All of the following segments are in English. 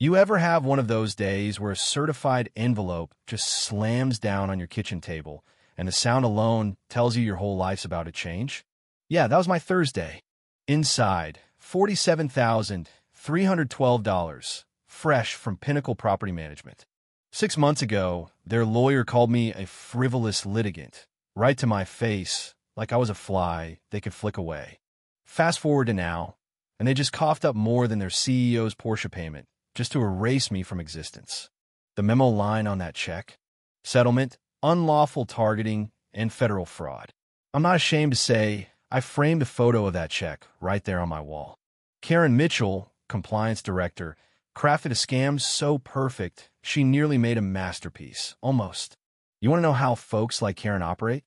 You ever have one of those days where a certified envelope just slams down on your kitchen table and the sound alone tells you your whole life's about to change? Yeah, that was my Thursday. Inside, $47,312, fresh from Pinnacle Property Management. 6 months ago, their lawyer called me a frivolous litigant, right to my face, like I was a fly they could flick away. Fast forward to now, and they just coughed up more than their CEO's Porsche payment just to erase me from existence. The memo line on that check: settlement, unlawful targeting, and federal fraud. I'm not ashamed to say I framed a photo of that check right there on my wall. Karen Mitchell, compliance director, crafted a scam so perfect she nearly made a masterpiece, almost. You want to know how folks like Karen operate?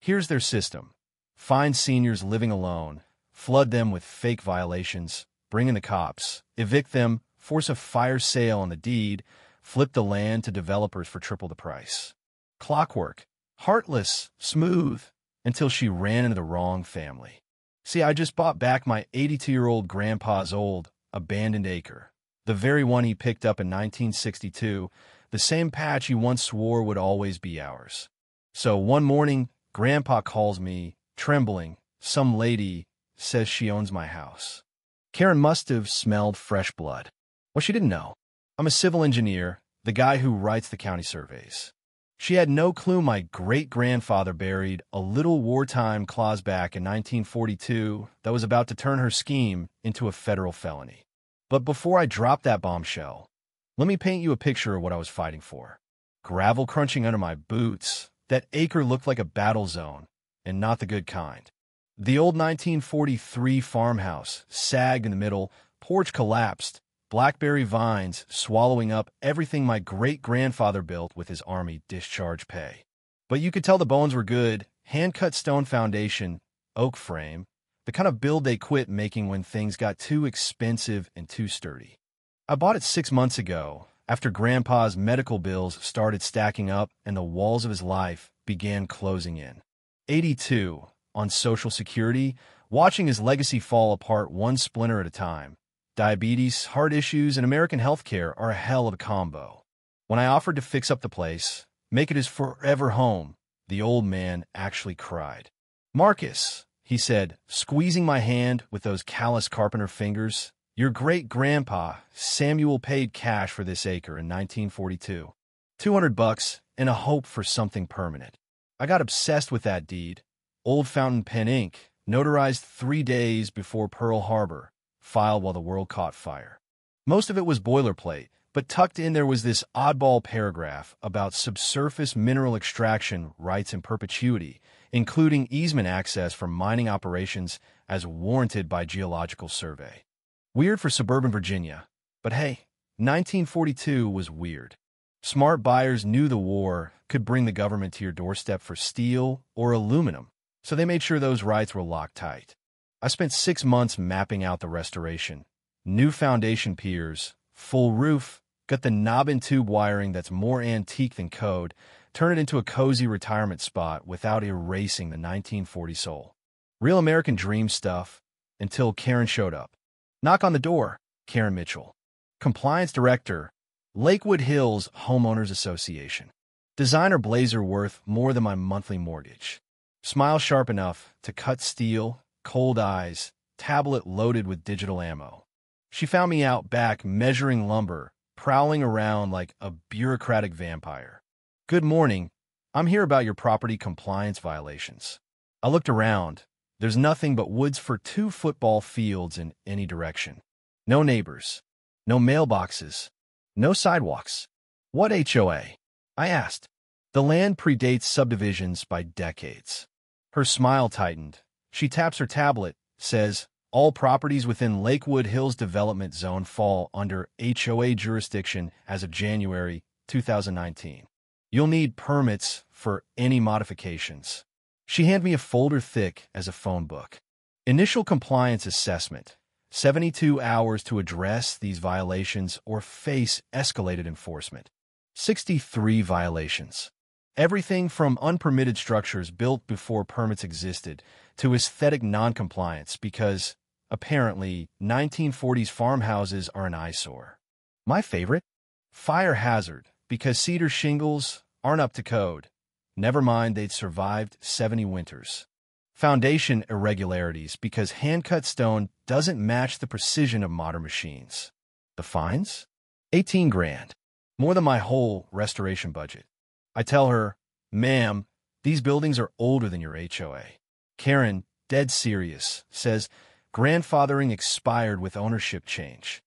Here's their system. Find seniors living alone, flood them with fake violations, bring in the cops, evict them, force a fire sale on the deed, flip the land to developers for triple the price. Clockwork. Heartless, smooth, until she ran into the wrong family. See, I just bought back my 82-year-old grandpa's old, abandoned acre. The very one he picked up in 1962, the same patch he once swore would always be ours. So one morning, Grandpa calls me, trembling. Some lady says she owns my house. Karen must have smelled fresh blood. Well, she didn't know. I'm a civil engineer, the guy who writes the county surveys. She had no clue my great-grandfather buried a little wartime clause back in 1942 that was about to turn her scheme into a federal felony. But before I drop that bombshell, let me paint you a picture of what I was fighting for. Gravel crunching under my boots, that acre looked like a battle zone, and not the good kind. The old 1943 farmhouse sagged in the middle, porch collapsed, blackberry vines swallowing up everything my great-grandfather built with his Army discharge pay. But you could tell the bones were good, hand-cut stone foundation, oak frame, the kind of build they quit making when things got too expensive and too sturdy. I bought it 6 months ago, after Grandpa's medical bills started stacking up and the walls of his life began closing in. 82, on Social Security, watching his legacy fall apart one splinter at a time. Diabetes, heart issues, and American healthcare are a hell of a combo. When I offered to fix up the place, make it his forever home, the old man actually cried. "Marcus," he said, squeezing my hand with those callous carpenter fingers, "your great-grandpa, Samuel, paid cash for this acre in 1942. $200 and a hope for something permanent." I got obsessed with that deed. Old fountain pen ink, notarized 3 days before Pearl Harbor, filed while the world caught fire. Most of it was boilerplate, but tucked in there was this oddball paragraph about subsurface mineral extraction rights in perpetuity, including easement access for mining operations as warranted by Geological Survey. Weird for suburban Virginia, but hey, 1942 was weird. Smart buyers knew the war could bring the government to your doorstep for steel or aluminum, so they made sure those rights were locked tight. I spent 6 months mapping out the restoration. New foundation piers, full roof, got the knob and tube wiring that's more antique than code, turn it into a cozy retirement spot without erasing the 1940 soul. Real American dream stuff, until Karen showed up. Knock on the door, Karen Mitchell. Compliance Director, Lakewood Hills Homeowners Association. Designer blazer worth more than my monthly mortgage. Smile sharp enough to cut steel, cold eyes, tablet loaded with digital ammo. She found me out back measuring lumber, prowling around like a bureaucratic vampire. "Good morning. I'm here about your property compliance violations." I looked around. There's nothing but woods for 2 football fields in any direction. No neighbors. No mailboxes. No sidewalks. "What HOA?" I asked. "The land predates subdivisions by decades." Her smile tightened. She taps her tablet, says, "All properties within Lakewood Hills Development Zone fall under HOA jurisdiction as of January 2019. You'll need permits for any modifications." She handed me a folder thick as a phone book. Initial compliance assessment. 72 hours to address these violations or face escalated enforcement. 63 violations. Everything from unpermitted structures built before permits existed to aesthetic noncompliance because, apparently, 1940s farmhouses are an eyesore. My favorite? Fire hazard, because cedar shingles aren't up to code. Never mind they'd survived 70 winters. Foundation irregularities, because hand-cut stone doesn't match the precision of modern machines. The fines? 18 grand. More than my whole restoration budget. I tell her, ma'am, these buildings are older than your HOA. Karen, dead serious, says, grandfathering expired with ownership change.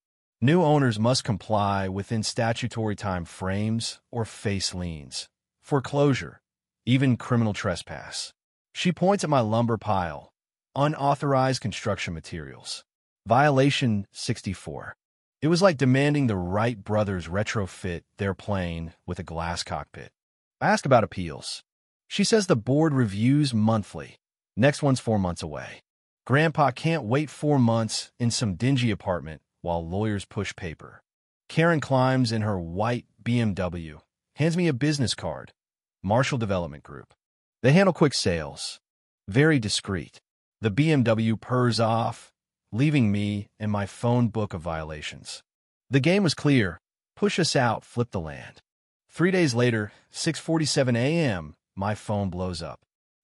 New owners must comply within statutory time frames or face liens. Foreclosure, even criminal trespass. She points at my lumber pile. Unauthorized construction materials. Violation 64. It was like demanding the Wright brothers retrofit their plane with a glass cockpit. I ask about appeals. She says the board reviews monthly. Next one's 4 months away. Grandpa can't wait 4 months in some dingy apartment while lawyers push paper. Karen climbs in her white BMW, hands me a business card. Marshall Development Group. They handle quick sales. Very discreet. The BMW purrs off, leaving me and my phone book of violations. The game was clear. Push us out, flip the land. 3 days later, 6:47 a.m., my phone blows up.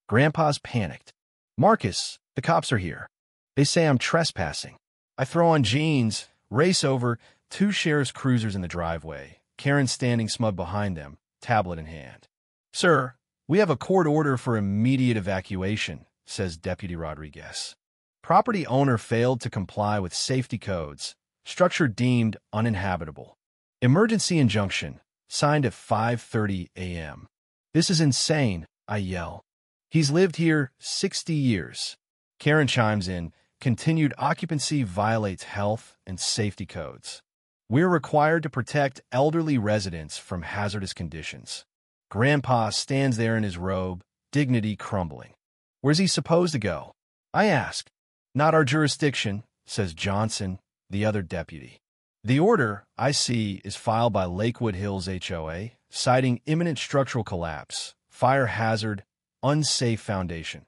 Grandpa's panicked. Marcus, the cops are here. They say I'm trespassing. I throw on jeans, race over, 2 sheriff's cruisers in the driveway, Karen standing smug behind them, tablet in hand. Sir, we have a court order for immediate evacuation, says Deputy Rodriguez. Property owner failed to comply with safety codes. Structure deemed uninhabitable. Emergency injunction, signed at 5:30 a.m. This is insane, I yell. He's lived here 60 years. Karen chimes in, continued occupancy violates health and safety codes. We're required to protect elderly residents from hazardous conditions. Grandpa stands there in his robe, dignity crumbling. Where's he supposed to go? I ask. Not our jurisdiction, says Johnson, the other deputy. The order, I see, is filed by Lakewood Hills HOA, citing imminent structural collapse, fire hazard, unsafe foundation.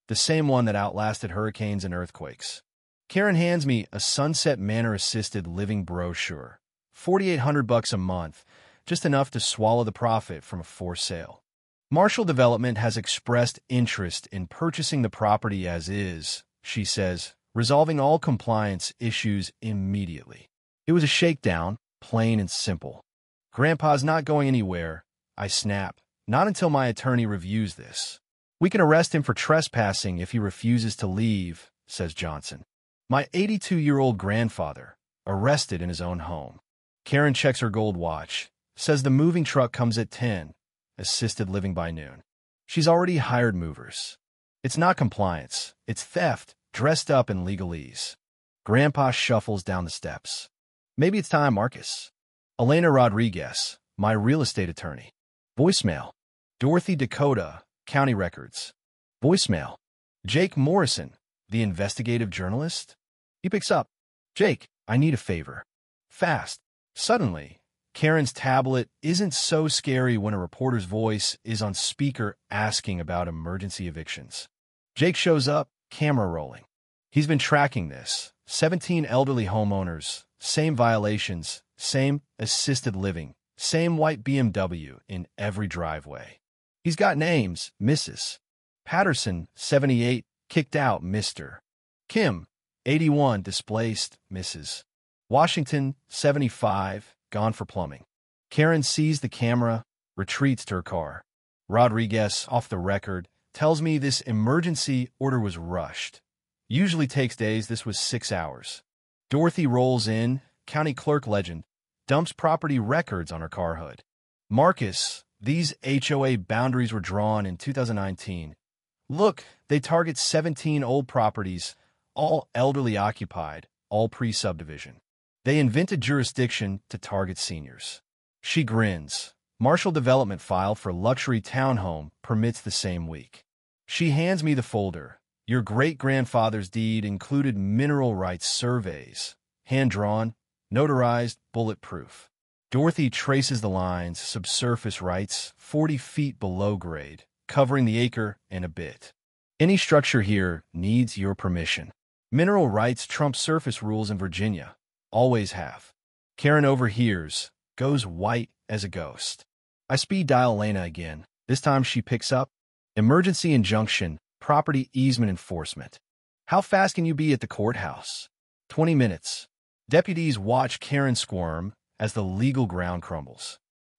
The same one that outlasted hurricanes and earthquakes. Karen hands me a Sunset Manor-assisted living brochure. $4,800 a month, just enough to swallow the profit from a forced sale. Marshall Development has expressed interest in purchasing the property as is, she says, resolving all compliance issues immediately. It was a shakedown, plain and simple. Grandpa's not going anywhere, I snap. Not until my attorney reviews this. We can arrest him for trespassing if he refuses to leave, says Johnson. My 82-year-old grandfather, arrested in his own home. Karen checks her gold watch, says the moving truck comes at 10, assisted living by noon. She's already hired movers. It's not compliance, it's theft, dressed up in legalese. Grandpa shuffles down the steps. Maybe it's time, Marcus. Elena Rodriguez, my real estate attorney. Voicemail. Dorothy Dakota, County Records. Voicemail. Jake Morrison, the investigative journalist. He picks up. Jake, I need a favor. Fast. Suddenly, Karen's tablet isn't so scary when a reporter's voice is on speaker asking about emergency evictions. Jake shows up, camera rolling. He's been tracking this. 17 elderly homeowners, same violations, same assisted living, same white BMW in every driveway. He's got names, Mrs. Patterson, 78, kicked out, Mr. Kim, 81, displaced, Mrs. Washington, 75, gone for plumbing. Karen sees the camera, retreats to her car. Rodriguez, off the record, tells me this emergency order was rushed. Usually takes days, this was 6 hours. Dorothy rolls in, county clerk legend, dumps property records on her car hood. Marcus, these HOA boundaries were drawn in 2019. Look, they target 17 old properties, all elderly occupied, all pre-subdivision. They invented jurisdiction to target seniors. She grins. Marshall Development file for luxury townhome permits the same week. She hands me the folder. Your great-grandfather's deed included mineral rights surveys, hand-drawn, notarized, bulletproof. Dorothy traces the lines, subsurface rights, 40 feet below grade, covering the acre and a bit. Any structure here needs your permission. Mineral rights trump surface rules in Virginia. Always have. Karen overhears, goes white as a ghost. I speed dial Elena again. This time she picks up. Emergency injunction, property easement enforcement. How fast can you be at the courthouse? 20 minutes. Deputies watch Karen squirm as the legal ground crumbles.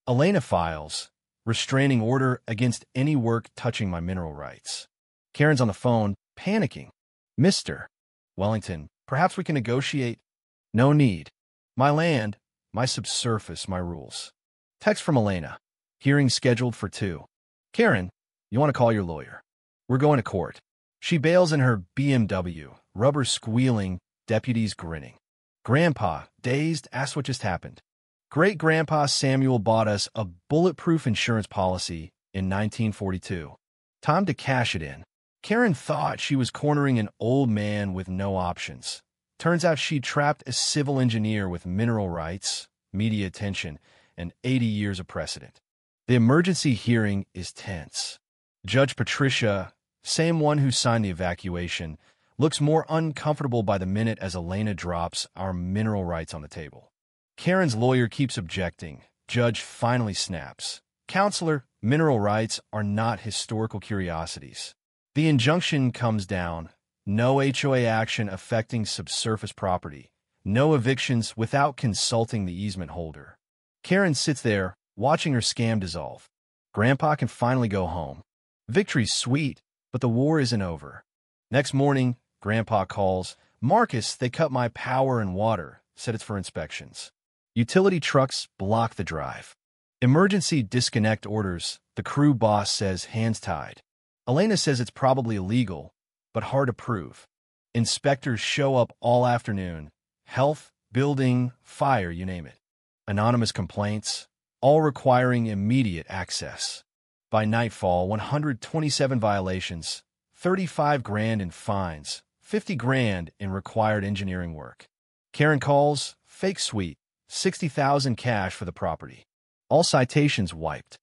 Elena files, restraining order against any work touching my mineral rights. Karen's on the phone, panicking. Mr. Wellington, perhaps we can negotiate. No need. My land, my subsurface, my rules. Text from Elena. Hearing scheduled for 2. Karen, you want to call your lawyer? We're going to court. She bails in her BMW, rubber squealing, deputies grinning. Grandpa, dazed, asks what just happened. Great-grandpa Samuel bought us a bulletproof insurance policy in 1942. Time to cash it in. Karen thought she was cornering an old man with no options. Turns out she trapped a civil engineer with mineral rights, media attention, and 80 years of precedent. The emergency hearing is tense. Judge Patricia, same one who signed the evacuation, looks more uncomfortable by the minute as Elena drops our mineral rights on the table. Karen's lawyer keeps objecting. Judge finally snaps. Counselor, mineral rights are not historical curiosities. The injunction comes down. No HOA action affecting subsurface property. No evictions without consulting the easement holder. Karen sits there, watching her scam dissolve. Grandpa can finally go home. Victory's sweet, but the war isn't over. Next morning, Grandpa calls. Marcus, they cut my power and water, said it's for inspections. Utility trucks block the drive. Emergency disconnect orders, the crew boss says hands tied. Elena says it's probably illegal, but hard to prove. Inspectors show up all afternoon. Health, building, fire, you name it. Anonymous complaints, all requiring immediate access. By nightfall, 127 violations, 35 grand in fines, 50 grand in required engineering work. Karen calls, fake suite, 60,000 cash for the property. All citations wiped.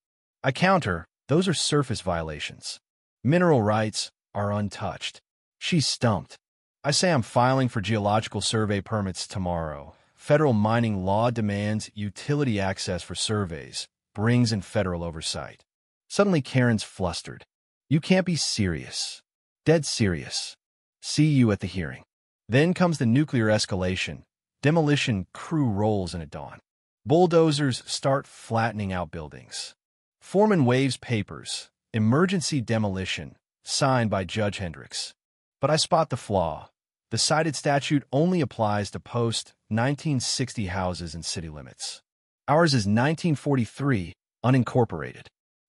I counter, those are surface violations. Mineral rights are untouched. She's stumped. I say I'm filing for geological survey permits tomorrow. Federal mining law demands utility access for surveys, brings in federal oversight. Suddenly Karen's flustered. You can't be serious. Dead serious. See you at the hearing. Then comes the nuclear escalation. Demolition crew rolls in at dawn. Bulldozers start flattening out buildings. Foreman waves papers. Emergency demolition, signed by Judge Hendricks. But I spot the flaw. The cited statute only applies to post-1960 houses in city limits. Ours is 1943, unincorporated.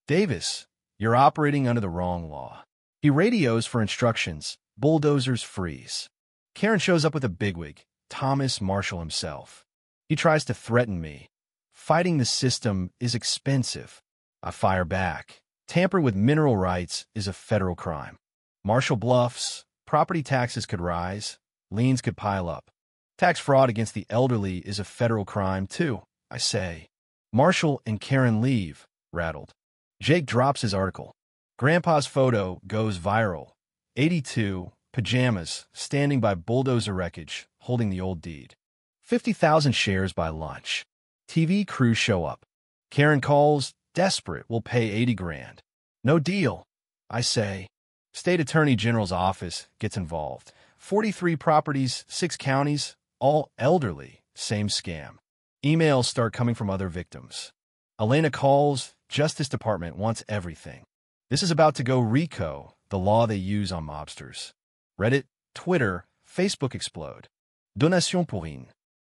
Davis, you're operating under the wrong law. He radios for instructions. Bulldozers freeze. Karen shows up with a bigwig, Thomas Marshall himself. He tries to threaten me. Fighting the system is expensive. I fire back. Tamper with mineral rights is a federal crime. Marshall bluffs. Property taxes could rise. Liens could pile up. Tax fraud against the elderly is a federal crime, too, I say. Marshall and Karen leave, rattled. Jake drops his article. Grandpa's photo goes viral. 82, pajamas, standing by bulldozer wreckage, holding the old deed. 50,000 shares by lunch. TV crew show up. Karen calls, desperate, will pay 80 grand. No deal, I say. State Attorney General's office gets involved. 43 properties, 6 counties, all elderly, same scam. Emails start coming from other victims. Elena calls, Justice Department wants everything. This is about to go RICO, the law they use on mobsters. Reddit, Twitter, Facebook explode. Donation pour rien.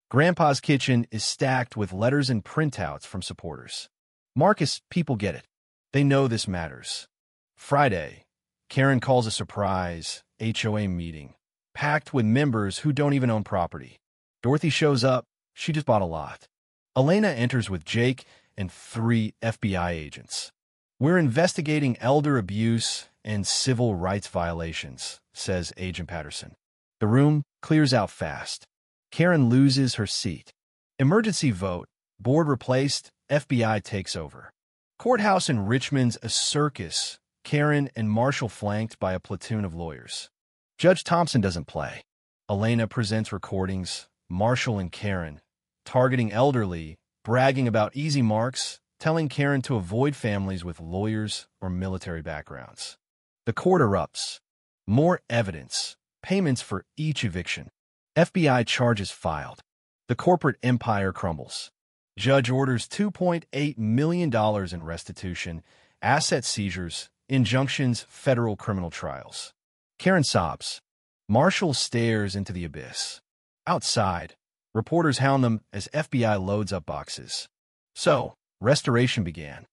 Grandpa's kitchen is stacked with letters and printouts from supporters. Marcus, people get it. They know this matters. Friday, Karen calls a surprise HOA meeting, packed with members who don't even own property. Dorothy shows up. She just bought a lot. Elena enters with Jake and 3 FBI agents. We're investigating elder abuse and civil rights violations, says Agent Patterson. The room clears out fast. Karen loses her seat. Emergency vote. Board replaced. FBI takes over. Courthouse in Richmond's a circus. Karen and Marshall flanked by a platoon of lawyers. Judge Thompson doesn't play. Elena presents recordings. Marshall and Karen. targeting elderly, bragging about easy marks, telling Karen to avoid families with lawyers or military backgrounds. The court erupts. More evidence. Payments for each eviction. FBI charges filed. The corporate empire crumbles. Judge orders $2.8 million in restitution, asset seizures, injunctions, federal criminal trials. Karen sobs. Marshall stares into the abyss. Outside, reporters hound them as FBI loads up boxes. So, restoration began.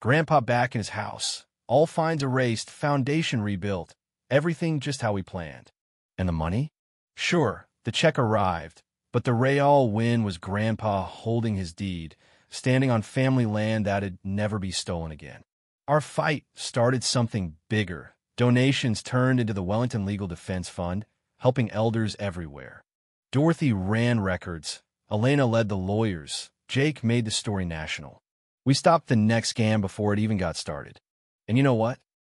Grandpa back in his house. All fines erased, foundation rebuilt. Everything just how we planned. And the money? Sure, the check arrived, but the real win was Grandpa holding his deed, standing on family land that'd never be stolen again. Our fight started something bigger. Donations turned into the Wellington Legal Defense Fund, helping elders everywhere. Dorothy ran records. Elena led the lawyers. Jake made the story national. We stopped the next scam before it even got started. And you know what?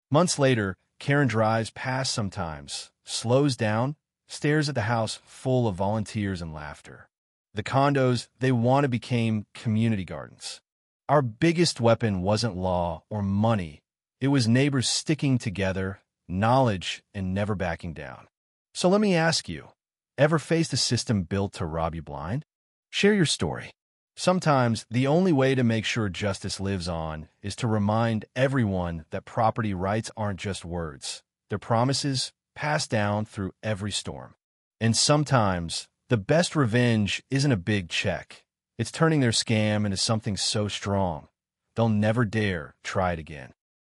Months later, Karen drives past sometimes, slows down, stares at the house full of volunteers and laughter. The condos they wanted became community gardens. Our biggest weapon wasn't law or money. It was neighbors sticking together, knowledge, and never backing down. So let me ask you, ever faced a system built to rob you blind? Share your story. Sometimes the only way to make sure justice lives on is to remind everyone that property rights aren't just words. They're promises passed down through every storm. And sometimes the best revenge isn't a big check. It's turning their scam into something so strong, they'll never dare try it again.